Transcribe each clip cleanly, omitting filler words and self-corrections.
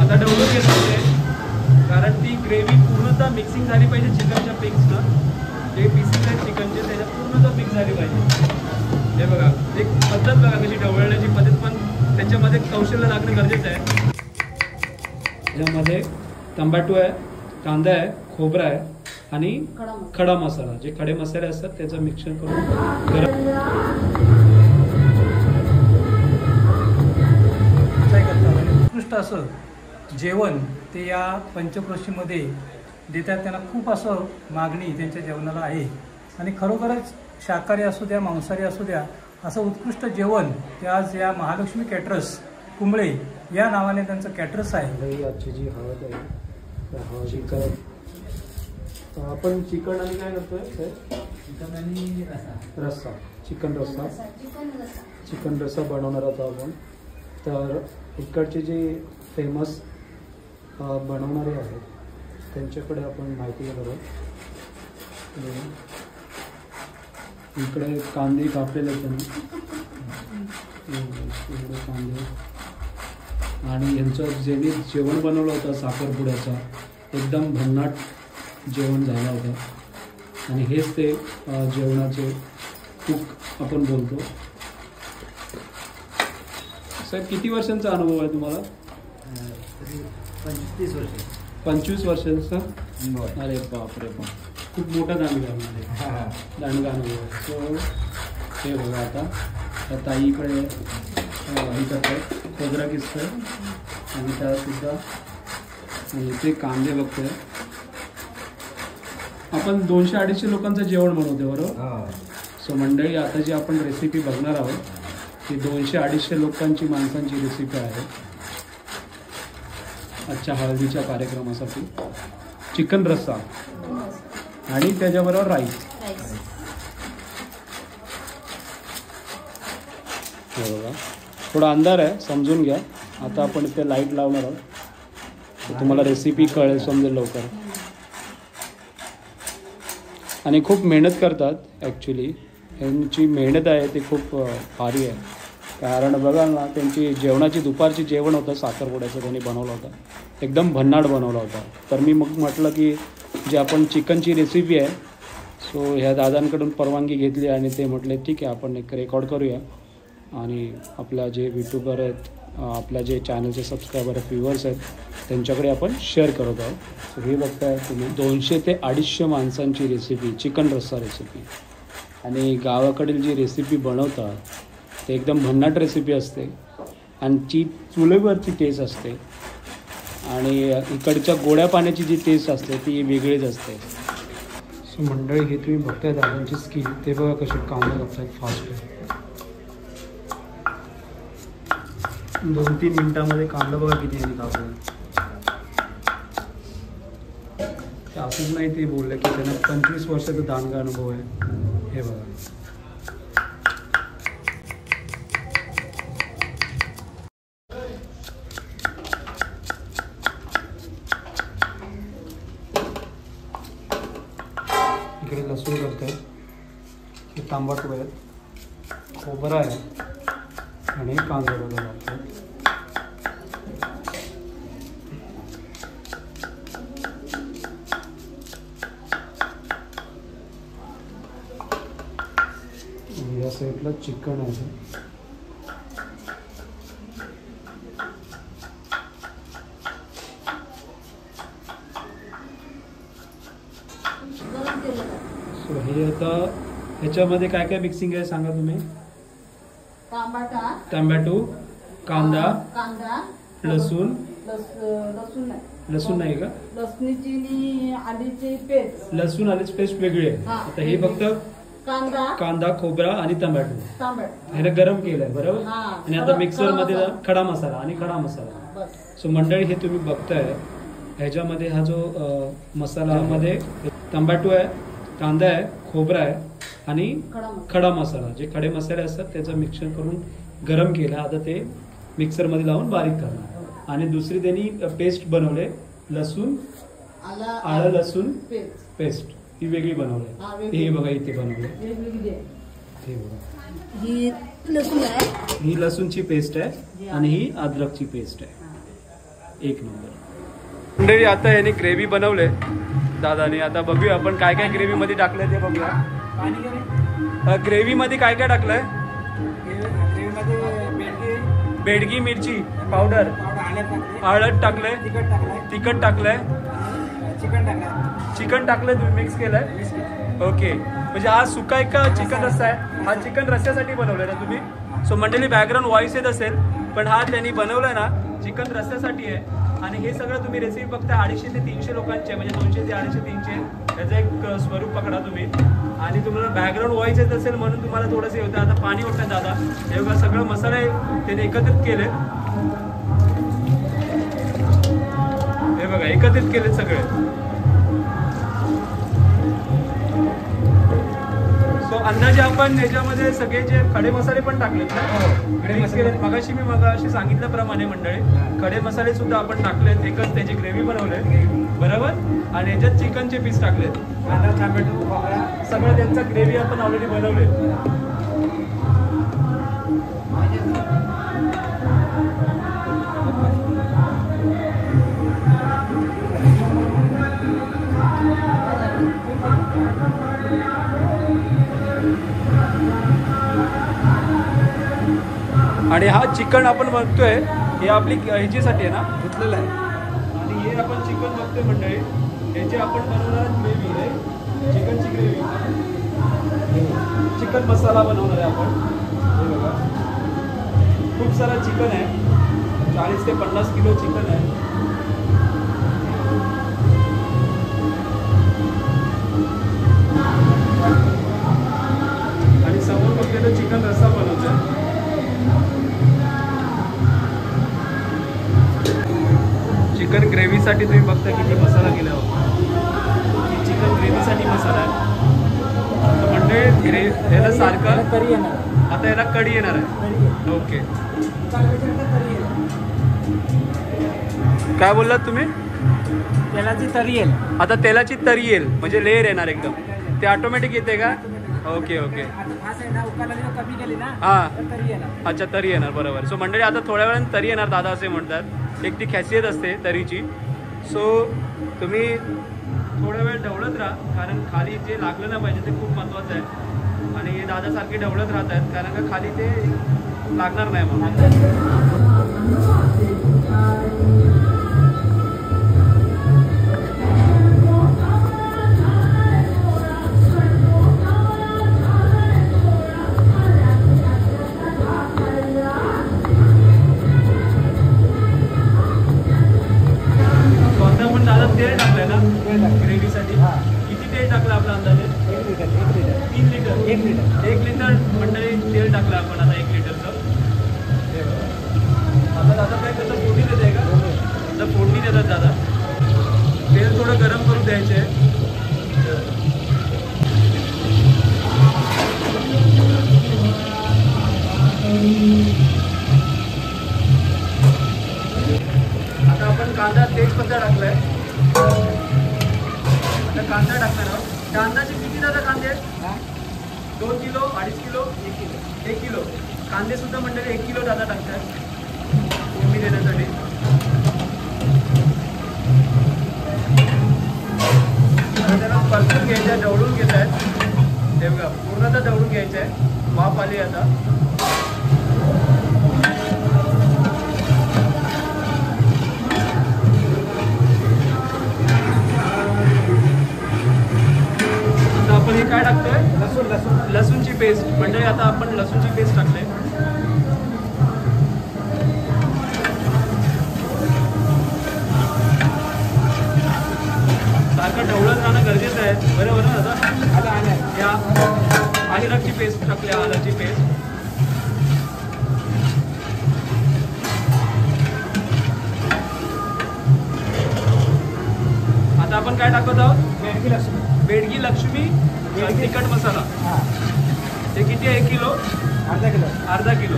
आता ढवळून घेतलं ते, कारण ती ग्रेव्ही पूर्णतः मिक्सिंग झाली पाहिजे चिकनच्या पीसनं. जे पीसेस आहेत चिकनचे त्याच्यात पूर्णतः मिक्स झाली पाहिजे. हे बघा एक पद्धत बघा कशी ढवळण्याची पद्धत, पण त्याच्यामध्ये कौशल्य लागणं गरजेचं आहे. त्याच्यामध्ये टोमॅटो आहे, कांदा आहे, खोबरा आहे आणि खडा मसाला, जे खडे मसाले असतात त्याचं मिक्सर करून उत्कृष्ट असं जेवण ते या पंचक्रोशीमध्ये देतात. त्यांना खूप असं मागणी त्यांच्या जेवणाला आहे आणि खरोखरच शाकाहारी असू द्या मांसाहारी असू द्या असं उत्कृष्ट जेवण ते आज या महालक्ष्मी कॅटरर्स कुंबळे या नावाने त्यांचं कॅटरर्स आहे. आजची जी हळद आहे चिकन, आपण चिकन आणि काय करतोय, चिकन आणि रस्सा, चिकन रस्सा बनवणार आहोत आपण. तर इकडचे जे फेमस बनवणारे आहेत त्यांच्याकडे आपण माहिती घेणार आहोत. इकडे कांदे कापलेले आहेत कांदे, आणि यांचं जेवण बनवलं होतं साखरपुड्याचा, एकदम भन्नाट जेवण झालं होतं. आणि हेच ते जेवणाचे कुक आपण बोलतो. सर किती वर्षांचा अनुभव आहे तुम्हाला? 25 वर्ष. 25 वर्षांचा? अरे बापरे बाप, खूप मोठा दांडगा अनुभव आहे. सो हे बघा आता ताईकडे हे करतात, खोबरा किसतोय आणि त्यासुद्धा ते कांदे बघतोय. आपण 200-250 लोकांचं जेवण बनवतो बरोबर. सो मंडळी आता जी आपण रेसिपी बघणार आहोत ती 200-250 लोकांची माणसांची रेसिपी आहे आजच्या हळदीच्या कार्यक्रमासाठी. चिकन रस्सा आणि त्याच्याबरोबर राईस. बघा थोडा अंधार आहे, समजून घ्या. आता आपण इथे लाईट लावणार आहोत, तर तुम्हाला रेसिपी कळेल, समजेल लवकर. आणि खूप मेहनत करतात ॲक्च्युली. यांची मेहनत आहे ती खूप भारी आहे. कारण बघा ना, त्यांची जेवणाची दुपारची जेवण होतं साखरपुड्याचं, त्यांनी बनवलं होतं, एकदम भन्नाट बनवला होता. तर मी मग म्हटलं की जे आपण चिकनची रेसिपी आहे, सो ह्या दादांकडून परवानगी घेतली आणि ते म्हटले ठीक आहे आपण एक रेकॉर्ड करूया. आणि आपल्या जे यूट्यूबर आहेत, आपल्या जे चॅनलचे सबस्क्रायबर आहेत, व्ह्युअर्स आहेत, त्यांच्याकडे आपण शेअर करत आहोत. सो हे बघताय तुम्ही 200 ते 250 माणसांची रेसिपी, चिकन रस्सा रेसिपी. आणि गावाकडील जी रेसिपी बनवतात ते एकदम भन्नाट रेसिपी असते आणि ती चुलीवरची टेस्ट असते. आणि इकडच्या गोड्या पाण्याची जी टेस्ट असते ती वेगळीच असते. सो मंडळी हे तुम्ही बघताय दादांची स्किल, ते बघा कशी कांदा कापतायत फास्ट. 2-3 मिनिटामध्ये कांदा बघा किती यांनी कापला. ते असंच नाही, ते बोलले की त्यांना 25 वर्षाचा दांडगा अनुभव आहे. हे बघा इकडे लसूण करतोय, हे तांबटू आहेत, खोबरा आहे आणि कांदा वगैरे लागतो. या साईडला चिकन आहे. सो हे आता ह्याच्यामध्ये काय काय मिक्सिंग आहे सांगा तुम्ही. टोमॅटो, कांदा, लसूण. लसूण नाही का? लसणीची आलीची पेस्ट, लसूण आलीची पेस्ट वेगळी आहे. आता हे फक्त कांदा, खोबरा आणि टोमॅटो ह्याने गरम केलंय बरोबर. आणि आता मिक्सर मध्ये खडा मसाला आणि खडा मसाला. सो मंडळी हे तुम्ही बघताय ह्याच्यामध्ये हा जो मसाला मध्ये टोमॅटो आहे, कांदा आहे, खोबरा आहे आणि खडा मसाला, जे खडे मसाले असतात त्याचं मिक्सर करून गरम केलं. आता ते मिक्सर मध्ये लावून बारीक करणार. आणि दुसरी त्यांनी पेस्ट बनवले, लसूण, आलं लसूण पेस्ट, ही वेगळी बनवली. हे बघा इथे बनवले, हे बघा ही लसूणची पेस्ट आहे आणि ही अद्रकची पेस्ट आहे. एक नंबर. मंडळी आता यांनी ग्रेव्ही बनवले दादाने. आता बघूया आपण काय काय ग्रेव्हीमध्ये टाकलंय ते बघूया. ग्रेव्हीमध्ये काय काय टाकलंय? बेडगी मिरची पावडर, हळद टाकलंय, तिखट टाकलंय, चिकन टाकलंय, तुम्ही मिक्स केलंय. ओके, म्हणजे हा सुका एक चिकन रस्सा आहे. हा चिकन रस्स्यासाठी बनवलाय ना तुम्ही? सो मंडळी बॅकग्राऊंड व्हॉइस येत असेल, पण हा त्यांनी बनवलाय ना चिकन रस्स्यासाठी आहे. आणि हे सगळं तुम्ही रेसिपी फक्त 250 ते 300 लोकांचे, म्हणजे 200 ते 250 300 याचं एक स्वरूप पकडा तुम्ही. आणि तुम्हाला बॅकग्राऊंड व्हॉइस येत असेल म्हणून तुम्हाला थोडंसं होतं. आता पाणी होतं दादा, हे बघा सगळं मसाले त्याने एकत्रित केले. हे बघा एकत्रित केले सगळे. सो अंदाजे आपण याच्यामध्ये सगळे जे खडे मसाले पण टाकलेत ना, मगाशी मी मगाशी सांगितल्याप्रमाणे मंडळी खडे मसाले सुद्धा आपण टाकलेत. एकच त्याची ग्रेव्ही बनवले बरोबर. आणि याच्यात चिकनचे पीस टाकलेत, टोमॅटो, सगळं त्यांचा ग्रेव्ही आपण ऑलरेडी बनवले. आणि हा चिकन आपण बघतोय हे आपली ह्याच्यासाठी आहे ना, धुतलेलं आहे. आणि हे आपण चिकन बघतोय मंडळी, याची आपण बनवणार ग्रेव्ही आहे, चिकनची ग्रेव्ही, चिकन मसाला बनवणार आहे आपण. हे बघा खूप सारा चिकन आहे, 40 ते 50 किलो चिकन आहे. आणि समोर बघतोय चिकन रस्सा बनवतोय. चिकन ग्रेव्हीसाठी तुम्ही बघता किती मसाला केला होता. चिकन ग्रेव्हीसाठी मसाला आहे म्हणजे याला सारखं कढी येणार. आता याला कढी येणार आहे. ओके, काय बोललात तुम्ही? तेलाची तरी येईल. आता तेलाची तरी येईल म्हणजे लेअर येणार एकदम. ते ऑटोमॅटिक येते का? ओके ओके, हां अच्छा तरी येणार बरोबर. सो मंडळी आता थोड्या वेळाने तरी येणार दादा असे म्हणतात. एक ती खासियत असते तरीची. सो तुम्ही थोडा वेळ ढवळत राहा, कारण खाली जे लागलं नाही पाहिजे ते खूप महत्त्वाचं आहे. आणि हे दादासारखे ढवळत राहत आहेत कारण का खाली ते लागणार नाही म्हणून. तेल टाकलंय ना ग्रेव्हीसाठी? किती तेल टाकलं आपला अंदाजे? 3 लिटर. 1 लिटर मंडळी तेल टाकलं आपण आता 1 लिटरचं. आता दादा काय कसं फोडणी देते का? आता फोडणी देतात दादा. तेल थोडं गरम करून द्यायचे. आता आपण कांदा तेजपत्ता टाकलाय. आता कांदा टाकणार आहोत. कांद्याचे किती दादा कांदे आहेत? 2 किलो, 2.5 किलो, 1 किलो कांदे सुद्धा मंडळी 1 किलो दादा टाकतात फोडणी देण्यासाठी. त्याला परतून घ्यायचं आहे, ढवळून घेत आहेत. हे बघा पूर्णतः ढवळून घ्यायचं आहे. वाफ आली आता. आपण हे काय टाकतोय? लसूणची पेस्ट. म्हणजे आता आपण लसूणची पेस्ट टाकले. सारखं ढवळत राहणं गरजेचं आहे बरोबर ना दादा? या आलूची पेस्ट टाकली, आलूची पेस्ट. आता आपण काय टाकत आहोत? बेडगी लक्ष्मी तिखट मसाला. ते किती आहे? 1 किलो? अर्धा किलो.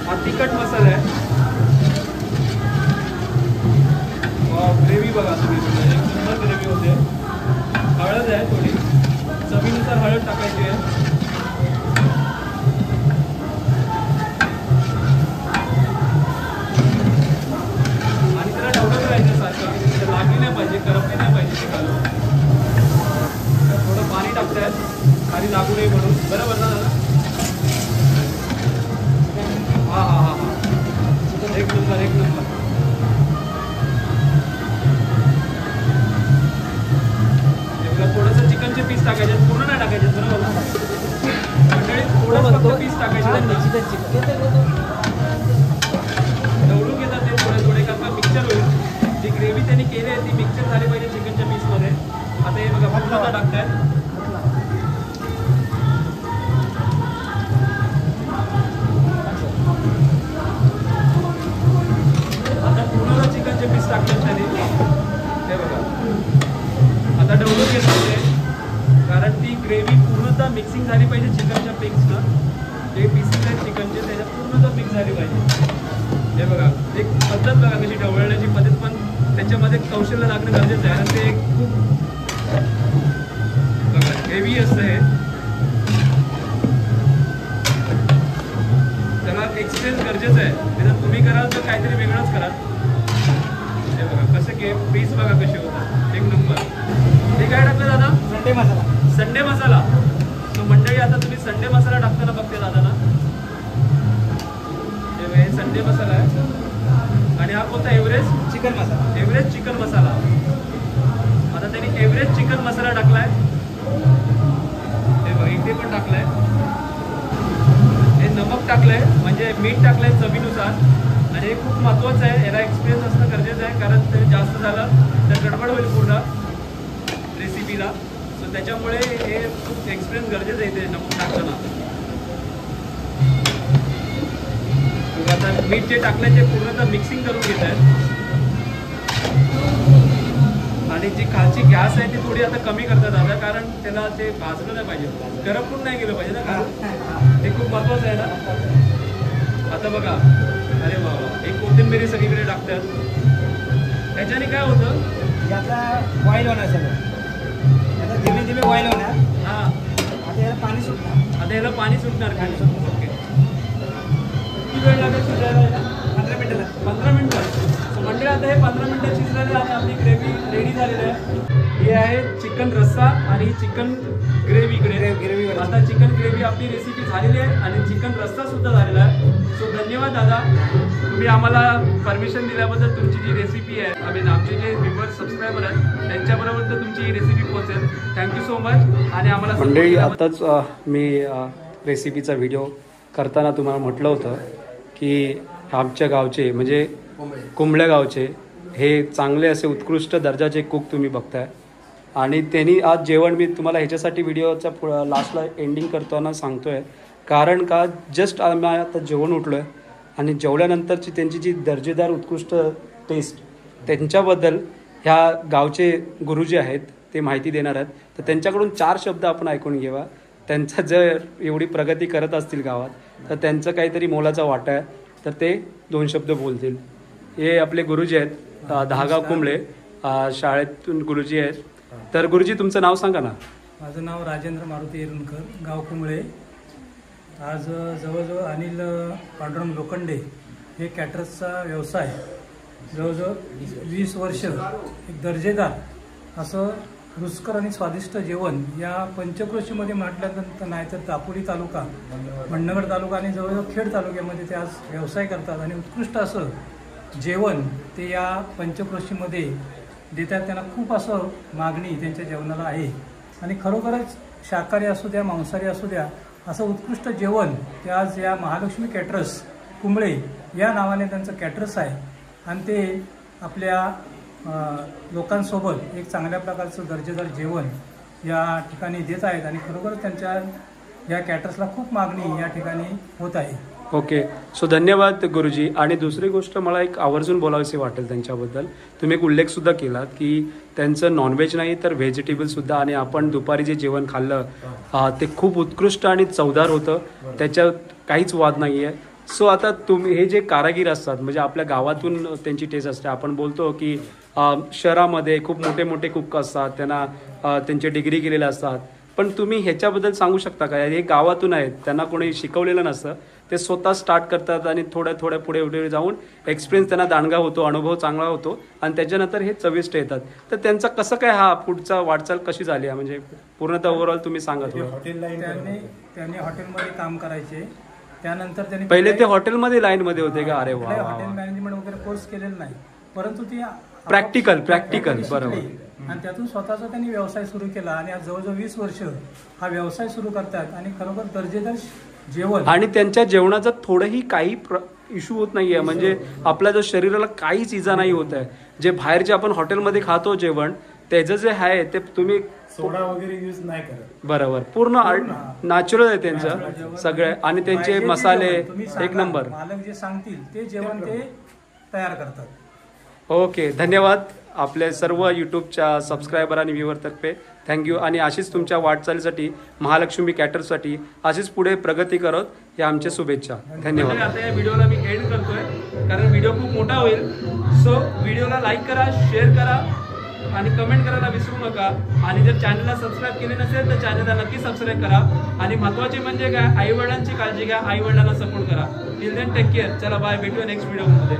हा तिखट मसाला आहे. ग्रेव्ही बघा तुम्ही, एक सुंदर ग्रेव्ही होते. हळद आहे थोडी, चवीनुसार हळद टाकायची आहे. ढवळून घेतात ते थोडे थोडे कारण मिक्सचर होईल. जी ग्रेव्ही त्यांनी केली आहे ती मिक्सचर झाली पाहिजे चिकनच्या पीसमध्ये. आता हे बघा पूर्ण टाकतायत. आता पूर्ण चिकनचे पीस टाकले त्यांनी. हे बघा आता ढवळून घेतात ते कारण ती ग्रेव्ही पूर्णतः मिक्सिंग झाली पाहिजे चिकनच्या पीसनं. जे पीसेस आहेत चिकनचे त्याच्यात पूर्णतः मिक्स झाली पाहिजे. हे बघा एक पद्धत बघा कशी ढवळण्याची पद्धत पण त्याच्यामध्ये कौशल्य लागणं गरजेचं आहे. कारण ते एक खूप बघा हेवी असतं हे. त्याला एक्सपिरियन्स गरजेचं आहे. जर तुम्ही कराल तर काहीतरी वेगळंच कराल. हे बघा कसं की पीस बघा कसे होतात एक नंबर. हे काय टाकलं दादा? संडे मसाला. संडे मसाला. तो मंडळी आता तुम्ही संडे मसाला टाकताना बघते दादा ना. हे संडे मसाला आहे आणि हा कोणता एव्हरेस्ट चिकन मसाला. एव्हरेस्ट चिकन मसाला. आता त्यांनी एव्हरेस्ट चिकन मसाला टाकलाय. हे बघा इथे पण टाकलाय. हे नमक टाकलंय म्हणजे मीठ टाकलंय चवीनुसार. आणि हे खूप महत्त्वाचं आहे. याला एक्सपिरियन्स असणं गरजेचं आहे कारण ते जास्त झालं तर गडबड होईल पूर्ण रेसिपीला. सो त्याच्यामुळे हे खूप एक्सपिरियन्स गरजेचं आहे ते नमक टाकताना. आता मीठ जे टाकलंय ते पूर्णतः मिक्सिंग करून घेत आहेत. आणि जी खालची गॅस आहे ती थोडी आता कमी करतात दादा कारण त्याला ते भाजलं नाही पाहिजे. गरम पण नाही केलं पाहिजे ना कारण हे खूप महत्त्वाचं आहे ना. आता बघा अरे वा एक कोथिंबीर सगळीकडे टाकतात. त्याच्याने काय होतं याचा बॉईल होणार सगळं. याचा धीमे धीमे बॉईल होणार. हां आता याला पाणी सुटणार. आता याला पाणी सुटणार खाली. ओके किती वेळ लागेल शिजायला? 15 मिनिटं. 15 मिनिटं. मंडळी आता हे 15 मिनिटं शिजलेले आणि आपली ग्रेव्ही रेडी झालेली आहे. हे आहे चिकन रस्सा आणि चिकन ग्रेव्ही ग्रेव्ही. आता चिकन ग्रेव्ही आपली रेसिपी झालेली आहे आणि चिकन रस्सा सुद्धा झालेला आहे. सो धन्यवाद दादा तुम्ही आम्हाला परमिशन दिल्याबद्दल. तुमची जी रेसिपी आहे आमचे जे व्ह्यूअर्स सबस्क्रायबर आहेत त्यांच्याबरोबर तर तुमची ही रेसिपी पोहोचेल. Thank you so much. आणि आम्हाला मंडळी आताच मी रेसिपीचा व्हिडिओ करताना तुम्हाला म्हटलं होतं की आमच्या गावचे म्हणजे कुंबळ्या गावचे हे चांगले असे उत्कृष्ट दर्जाचे कुक तुम्ही बघताय. आणि त्यांनी आज जेवण मी तुम्हाला ह्याच्यासाठी व्हिडिओचा लास्टला एंडिंग करताना सांगतो आहे कारण का जस्ट आम्ही आता जेवण उठलो आहे आणि जेवल्यानंतरची त्यांची जी दर्जेदार उत्कृष्ट टेस्ट त्यांच्याबद्दल ह्या गावचे गुरुजी आहेत ते माहिती देणार आहेत. तर त्यांच्याकडून 4 शब्द आपण ऐकून घेऊया. त्यांचा जर एवढी प्रगती करत असतील गावात तर त्यांचं काहीतरी मोलाचा वाटा आहे तर ते 2 शब्द बोलतील. हे आपले गुरुजी आहेत दहागाव कुंबळे शाळेतून गुरुजी आहेत. तर गुरुजी तुमचं नाव सांगा ना. माझं नाव राजेंद्र मारुती एरुणकर गाव कुंबळे. आज जवळजवळ अनिल पांडुरंग लोखंडे हे कॅटरसचा व्यवसाय जवळजवळ 20 वर्ष एक दर्जेदार असं रुचकर आणि स्वादिष्ट जेवण या पंचक्रोशीमध्ये म्हटल्यानंतर नाही तर दापोली तालुका मंडणगड तालुका आणि जवळजवळ खेड तालुक्यामध्ये ते आज व्यवसाय करतात. आणि उत्कृष्ट असं जेवण ते या पंचक्रोशीमध्ये देतात. त्यांना खूप असं मागणी त्यांच्या जेवणाला आहे. आणि खरोखरच शाकाहारी असू द्या मांसाहारी असू द्या असं उत्कृष्ट जेवण ते आज या महालक्ष्मी कॅटरर्स कुंबळे या नावाने त्यांचं कॅटरर्स आहे. आणि ते आपल्या लोकांसोबत एक चांगल्या प्रकारचं दर्जेदार जेवण या ठिकाणी देत आहेत. आणि खरोखरच त्यांच्या या कॅटरर्सला खूप मागणी या ठिकाणी होत आहे. ओके सो धन्यवाद गुरुजी. आणि दुसरी गोष्ट मला एक आवर्जून बोलावीशी वाटेल त्यांच्याबद्दल. तुम्ही एक उल्लेखसुद्धा केलात की त्यांचं नॉनव्हेज नाही तर व्हेजिटेबलसुद्धा. आणि आपण दुपारी जे जेवण खाल्लं ते खूप उत्कृष्ट आणि चवदार होतं. त्याच्यात काहीच वाद नाही आहे. सो आता तुम्ही हे जे कारागीर असतात म्हणजे आपल्या गावातून त्यांची टेस्ट असते. आपण बोलतो की शहरामध्ये खूप मोठे मोठे कुक असतात त्यांना त्यांचे डिग्री केलेले असतात. पण तुम्ही ह्याच्याबद्दल सांगू शकता का? हे गावातून आहेत त्यांना कोणी शिकवलेलं नसतं. ते स्वतः स्टार्ट करतात आणि थोड्या पुढे जाऊन एक्सपिरियन्स त्यांना दांडगा होतो अनुभव चांगला होतो आणि त्याच्यानंतर हे चविष्ट येतात. तर त्यांचा कसं काय हा पुढचा वाटचाल कशी झाली आहे म्हणजे पूर्णतः ओव्हरऑल तुम्ही सांगा थोडं. त्यांनी हॉटेलमध्ये काम करायचे. त्यानंतर त्यांनी पहिले ते हॉटेलमध्ये लाईनमध्ये होते का? अरे वा. हॉटेल मॅनेजमेंट वगैरे कोर्स केलेला नाही परंतु ती प्रॅक्टिकल बरोबर. आणि त्यातून स्वतःचा त्यांनी व्यवसाय सुरू केला. आणि आज जवळजवळ 20 वर्ष हा व्यवसाय सुरू करतात. आणि खरोखर दर्जेदार जेवण आणि त्यांच्या जेवणाचा थोडंही काही इश्यू होत नाहीये, म्हणजे आपल्या जो शरीराला काहीच इजा नाही होत आहे. जे बाहेरचे आपण हॉटेलमध्ये खातो जेवण त्याचं जे आहे ते तुम्ही सोडा वगैरे यूज नाही करत. बरोबर, पूर्ण नॅचरल आहे त्यांचं सगळे, आणि त्यांचे पाहिजे ते मसाले जेवण तुम्ही एक सांगा, नंबर. मालक जे सांगतील ते जेवण ते तयार करतात. ओके, धन्यवाद आपले सर्व यूट्यूबच्या सबस्क्रायबर आणि व्ह्यूअरतर्फे थँक्यू. आणि अशीच तुमच्या वाटचालीसाठी महालक्ष्मी कॅटर्ससाठी अशीच पुढे प्रगती करत या आमच्या शुभेच्छा. धन्यवाद. आता या व्हिडिओला मी एंड करतोय कारण व्हिडिओ खूप मोठा होईल. सो व्हिडिओला लाईक करा, शेअर करा आणि कमेंट करायला विसरू नका. आणि जर चॅनलला सबस्क्राईब केले नसेल तर चॅनलला नक्की सबस्क्राईब करा. आणि महत्त्वाचे म्हणजे काय, आई वडिलांची काळजी घ्या, आई वडिलांना सपोर्ट करा. Till then take care. चला बाय, भेटूया नेक्स्ट व्हिडिओमध्ये.